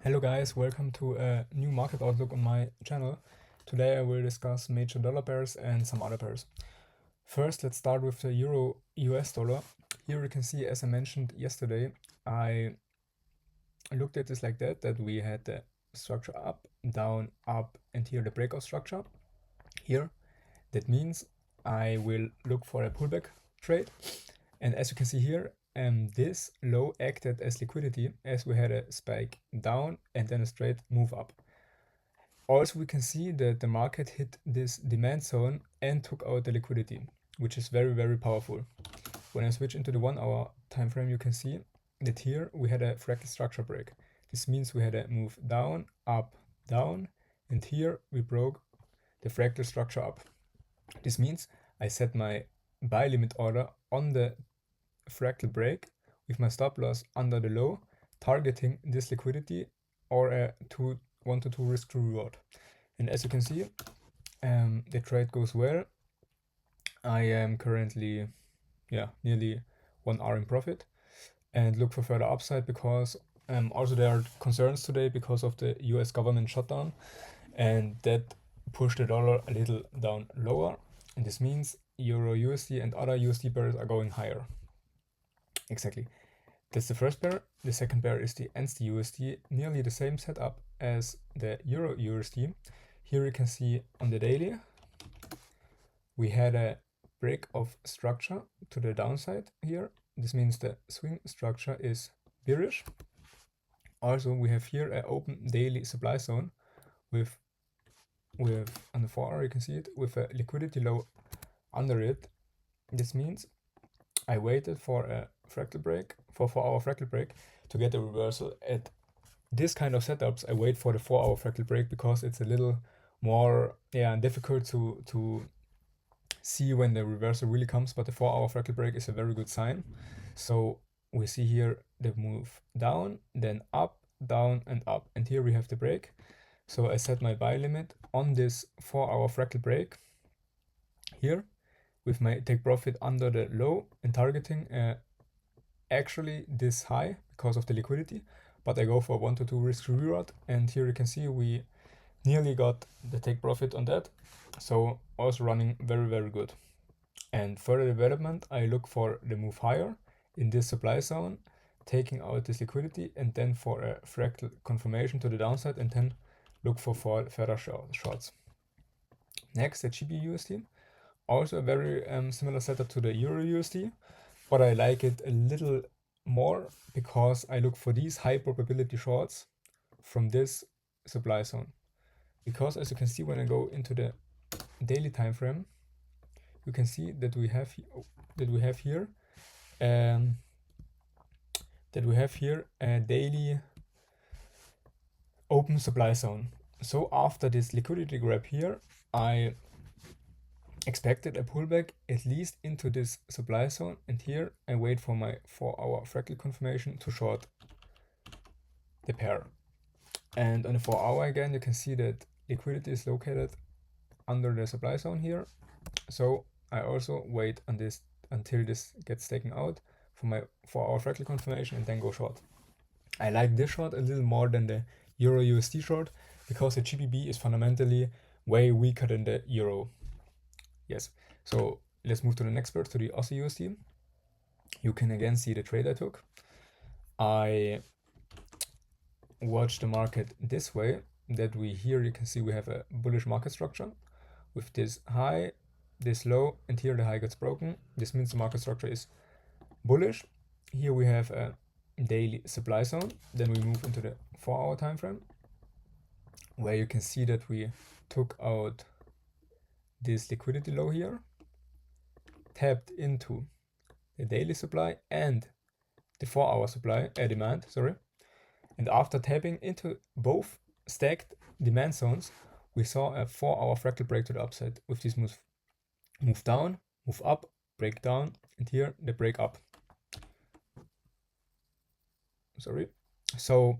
Hello guys, welcome to a new market outlook on my channel. Today I will discuss major dollar pairs and some other pairs. First, let's start with the Euro US dollar. Here you can see, as I mentioned yesterday, I looked at this like that we had the structure up, down, up, and here the breakout structure. Here, that means I will look for a pullback trade. And as you can see here, this low acted as liquidity as we had a spike down and then a straight move up. Also, we can see that the market hit this demand zone and took out the liquidity, which is very, very powerful. When I switch into the 1 hour time frame, you can see that here we had a fractal structure break. This means we had a move down, up, down, and here we broke the fractal structure up. This means I set my buy limit order on the fractal break with my stop loss under the low, targeting this liquidity or a 1 to 2 risk to reward. And as you can see, the trade goes well. I am currently nearly 1 hour in profit and look for further upside because also there are concerns today because of the US government shutdown, and that pushed the dollar a little down lower, and this means Euro USD and other USD pairs are going higher. Exactly. That's the first pair. The second pair is the NSD USD, nearly the same setup as the Euro USD. Here you can see on the daily, we had a break of structure to the downside here. This means the swing structure is bearish. Also, we have here an open daily supply zone with on the 4 hour, you can see it, with a liquidity low under it. This means I waited for a fractal break, for 4 hour fractal break, to get a reversal. At this kind of setups, I wait for the 4 hour fractal break because it's a little more difficult to see when the reversal really comes, but the 4 hour fractal break is a very good sign. So we see here the move down, then up, down, and up, and here we have the break. So I set my buy limit on this 4 hour fractal break here with my take profit under the low and targeting actually this high because of the liquidity, but I go for 1 to 2 risk reward, and here you can see we nearly got the take profit on that. So also running very, very good. And further development, I look for the move higher in this supply zone, taking out this liquidity, and then for a fractal confirmation to the downside, and then look for further shorts. Next, the GBPUSD. Also a very similar setup to the EURUSD, but I like it a little more because I look for these high probability shorts from this supply zone. Because as you can see, when I go into the daily time frame, you can see that we have here a daily open supply zone. So after this liquidity grab here, I expected a pullback at least into this supply zone, and here I wait for my 4 hour fractal confirmation to short the pair. And on the 4 hour again, you can see that liquidity is located under the supply zone here. So I also wait on this until this gets taken out for my 4 hour fractal confirmation and then go short. I like this short a little more than the Euro USD short because the GBP is fundamentally way weaker than the Euro. Yes, so let's move to the next pair, to the Aussie USD. You can again see the trade I took. I watch the market this way, that here you can see we have a bullish market structure with this high, this low, and here the high gets broken. This means the market structure is bullish. Here we have a daily supply zone. Then we move into the 4 hour time frame, where you can see that we took out this liquidity low here, tapped into the daily supply and the 4 hour supply demand, and after tapping into both stacked demand zones, we saw a 4 hour fractal break to the upside with this move down, move up, break down, and here the break up. So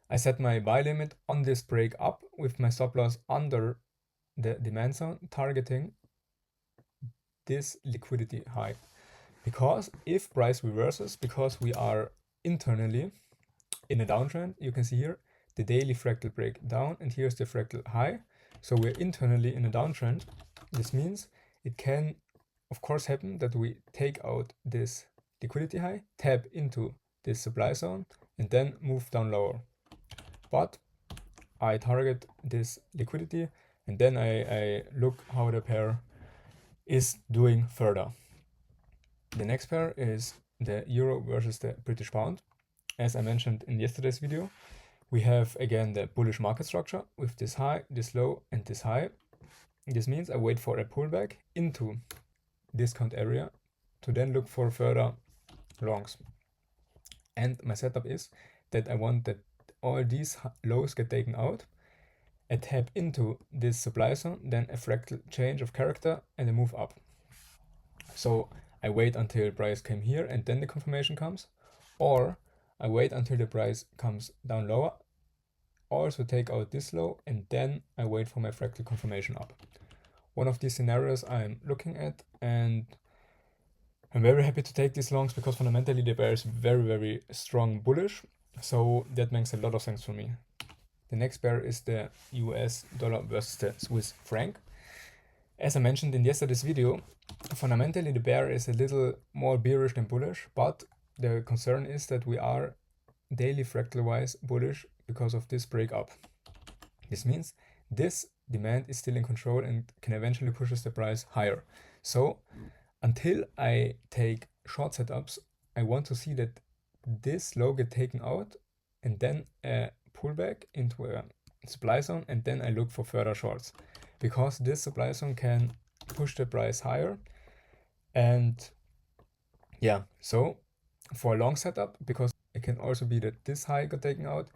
I set my buy limit on this break up with my stop loss under the demand zone, targeting this liquidity high. Because if price reverses, because we are internally in a downtrend, you can see here the daily fractal break down, and here's the fractal high. So we're internally in a downtrend. This means it can, of course, happen that we take out this liquidity high, tap into this supply zone, and then move down lower. But I target this liquidity, and then I look how the pair is doing further. The next pair is the euro versus the British pound. As I mentioned in yesterday's video, we have again the bullish market structure with this high, this low, and this high. This means I wait for a pullback into discount area to then look for further longs. And my setup is that I want that all these lows get taken out, I tap into this supply zone, then a fractal change of character and a move up. So I wait until price came here and then the confirmation comes, or I wait until the price comes down lower, also take out this low, and then I wait for my fractal confirmation up. One of these scenarios I'm looking at, and I'm very happy to take these longs because fundamentally the bear is very, very strong bullish. So that makes a lot of sense for me. The next pair is the US dollar versus the Swiss franc. As I mentioned in yesterday's video, fundamentally the bear is a little more bearish than bullish, but the concern is that we are daily fractal wise bullish because of this breakup. This means this demand is still in control and can eventually pushes the price higher. So until I take short setups, I want to see that this low get taken out and then a pullback into a supply zone, and then I look for further shorts because this supply zone can push the price higher. And yeah, so for a long setup, because it can also be that this high got taken out,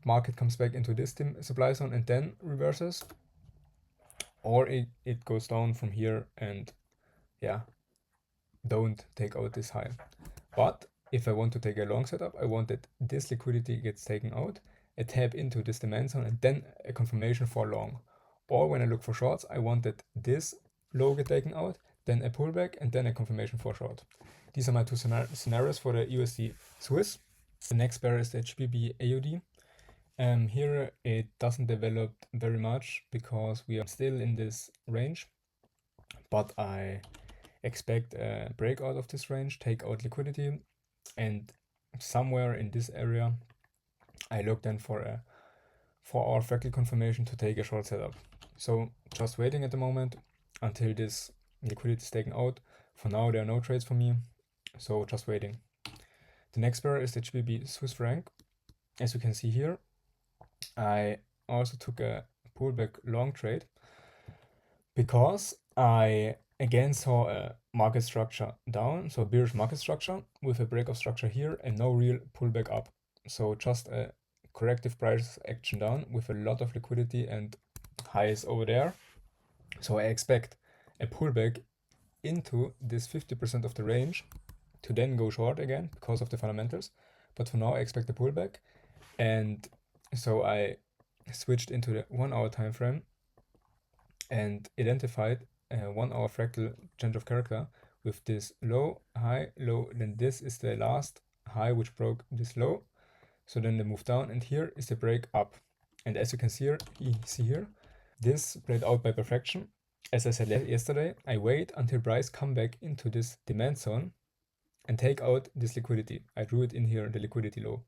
market comes back into this supply zone and then reverses, or it goes down from here and yeah, don't take out this high. But if I want to take a long setup, I want that this liquidity gets taken out, I tap into this demand zone, and then a confirmation for long. Or when I look for shorts, I want that this low get taken out, then a pullback, and then a confirmation for short. These are my two scenarios for the USD Swiss. The next pair is the GBPUSD. Here it doesn't develop very much because we are still in this range, but I expect a breakout of this range, take out liquidity, and somewhere in this area I look then for a 4-hour fractal confirmation to take a short setup. So just waiting at the moment until this liquidity is taken out. For now there are no trades for me, so just waiting. The next pair is the GBP Swiss franc. As you can see here, I also took a pullback long trade because I again saw a market structure down, so bearish market structure with a break of structure here and no real pullback up. So just a corrective price action down with a lot of liquidity and highs over there. So I expect a pullback into this 50% of the range to then go short again because of the fundamentals. But for now I expect a pullback, and so I switched into the 1-hour time frame and identified a 1-hour fractal change of character with this low, high, low, then this is the last high which broke this low. So then the move down, and here is the break up. And as you can see here, this played out by perfection. As I said yesterday, I wait until price come back into this demand zone and take out this liquidity. I drew it in here, the liquidity low.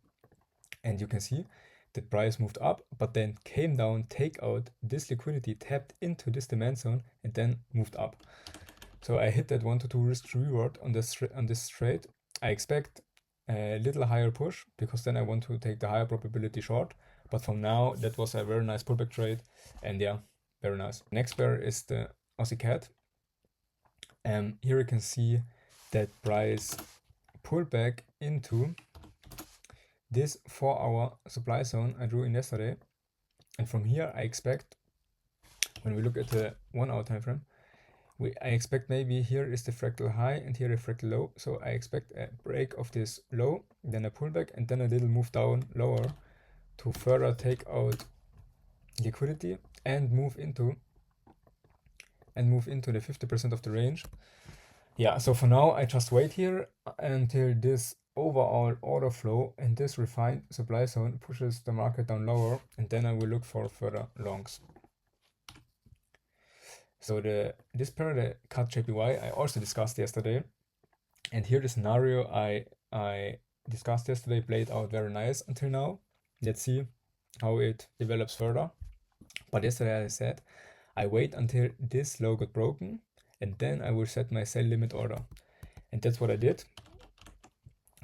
And you can see the price moved up, but then came down, take out this liquidity, tapped into this demand zone, and then moved up. So I hit that 1 to 2 risk to reward on this trade. I expect a little higher push because then I want to take the higher probability short. But for now, that was a very nice pullback trade, and yeah, very nice. Next pair is the Aussie CAD. Here you can see that price pulled back into this 4-hour supply zone I drew in yesterday, and from here I expect, when we look at the 1-hour time frame, I expect maybe here is the fractal high and here a fractal low. So I expect a break of this low, then a pullback, and then a little move down lower to further take out liquidity and move into the 50% of the range. Yeah, so for now I just wait here until this overall order flow, and this refined supply zone pushes the market down lower, and then I will look for further longs. So this pair, the cut JPY, I also discussed yesterday, and here the scenario I discussed yesterday played out very nice until now. Let's see how it develops further. But yesterday I said I wait until this low got broken, and then I will set my sell limit order, and that's what I did.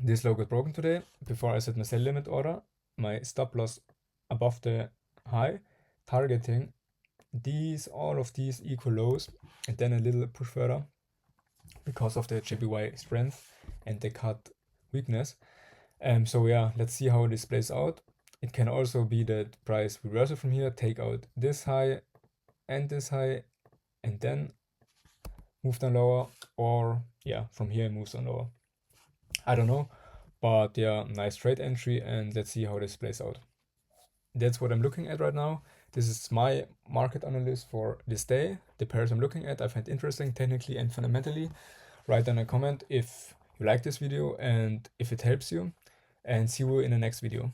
This low got broken today. Before I set my sell limit order, my stop loss above the high, targeting all of these equal lows, and then a little push further because of the JPY strength and the cut weakness. So yeah, let's see how this plays out. It can also be that price reversal from here, take out this high and this high, and then move down lower, or yeah, from here it moves on lower. I don't know, but yeah, nice trade entry, and let's see how this plays out. That's what I'm looking at right now. This is my market analysis for this day. The pairs I'm looking at I find interesting technically and fundamentally. Write down a comment if you like this video and if it helps you, and see you in the next video.